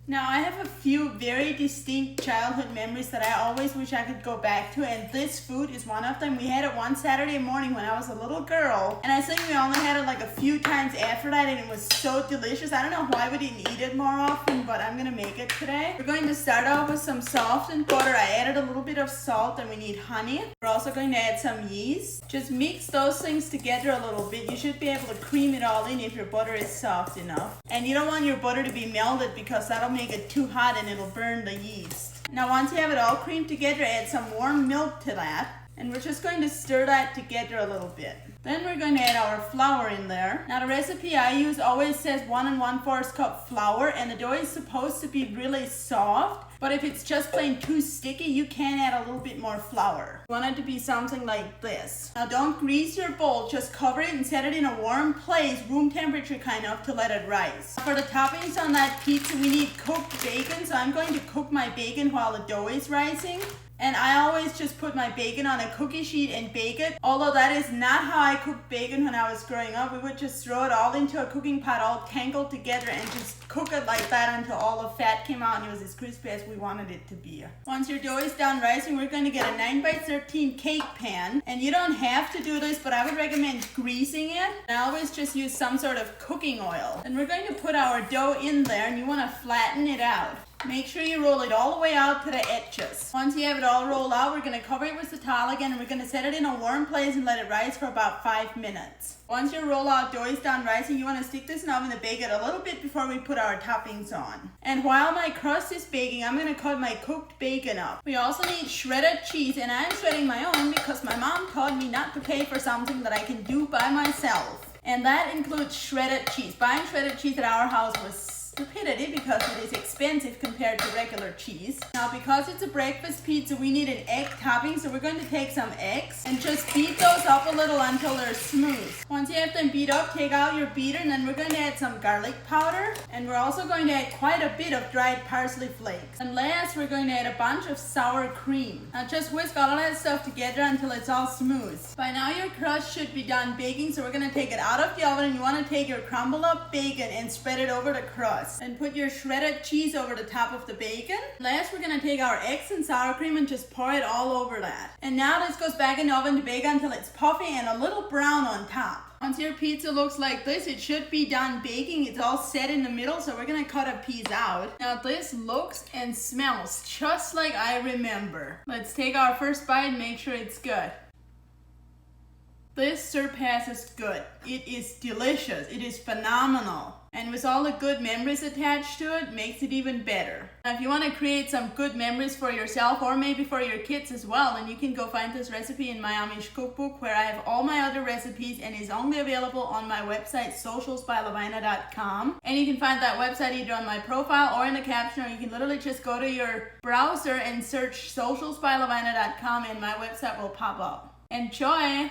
Now I have a few very distinct childhood memories that I always wish I could go back to, and this food is one of them. We had it one Saturday morning when I was a little girl, and I think we only had it like a few times after that, and it was so delicious. I don't know why we didn't eat it more often, but I'm gonna make it today. We're going to start off with some softened butter. I added a little bit of salt, and we need honey. We're also going to add some yeast. Just mix those things together a little bit. You should be able to cream it all in if your butter is soft enough. And you don't want your butter to be melted because that'll make it too hot and it'll burn the yeast. Now once you have it all creamed together, add some warm milk to that, and we're just going to stir that together a little bit. Then we're going to add our flour in there. Now the recipe I use always says 1 1/4 cup flour, and the dough is supposed to be really soft, but if it's just plain too sticky, you can add a little bit more flour. You want it to be something like this. Now don't grease your bowl, just cover it and set it in a warm place, room temperature kind of, to let it rise. For the toppings on that pizza, we need cooked bacon, so I'm going to cook my bacon while the dough is rising. And I always just put my bacon on a cookie sheet and bake it. Although that is not how I cooked bacon when I was growing up. We would just throw it all into a cooking pot all tangled together and just cook it like that until all the fat came out and it was as crispy as we wanted it to be. Once your dough is done rising, we're going to get a 9x13 cake pan. And you don't have to do this, but I would recommend greasing it. And I always just use some sort of cooking oil. And we're going to put our dough in there, and you want to flatten it out. Make sure you roll it all the way out to the edges. Once you have it all rolled out, we're going to cover it with the towel again, and we're going to set it in a warm place and let it rise for about 5 minutes. Once your roll-out dough is done rising, you want to stick this in the oven to bake it a little bit before we put our toppings on. And while my crust is baking, I'm going to cut my cooked bacon up. We also need shredded cheese, and I'm shredding my own because my mom taught me not to pay for something that I can do by myself. And that includes shredded cheese. Buying shredded cheese at our house was stupidity because it is expensive compared to regular cheese. Now because it's a breakfast pizza, we need an egg topping, so we're going to take some eggs and just beat those up a little until they're smooth. Once you have them beat up, take out your beater, and then we're going to add some garlic powder, and we're also going to add quite a bit of dried parsley flakes. And last, we're going to add a bunch of sour cream. Now just whisk all of that stuff together until it's all smooth. By now your crust should be done baking, so we're going to take it out of the oven, and you want to take your crumbled up bacon and spread it over the crust. And put your shredded cheese over the top of the bacon. Last, we're going to take our eggs and sour cream and just pour it all over that. And now this goes back in the oven to bake until it's puffy and a little brown on top. Once your pizza looks like this, it should be done baking. It's all set in the middle, so we're going to cut a piece out. Now this looks and smells just like I remember. Let's take our first bite and make sure it's good. This surpasses good. It is delicious. It is phenomenal. And with all the good memories attached to it, makes it even better. Now, if you want to create some good memories for yourself or maybe for your kids as well, then you can go find this recipe in my Amish cookbook, where I have all my other recipes and is only available on my website, socialsbylavina.com. And you can find that website either on my profile or in the caption, or you can literally just go to your browser and search socialsbylavina.com and my website will pop up. Enjoy!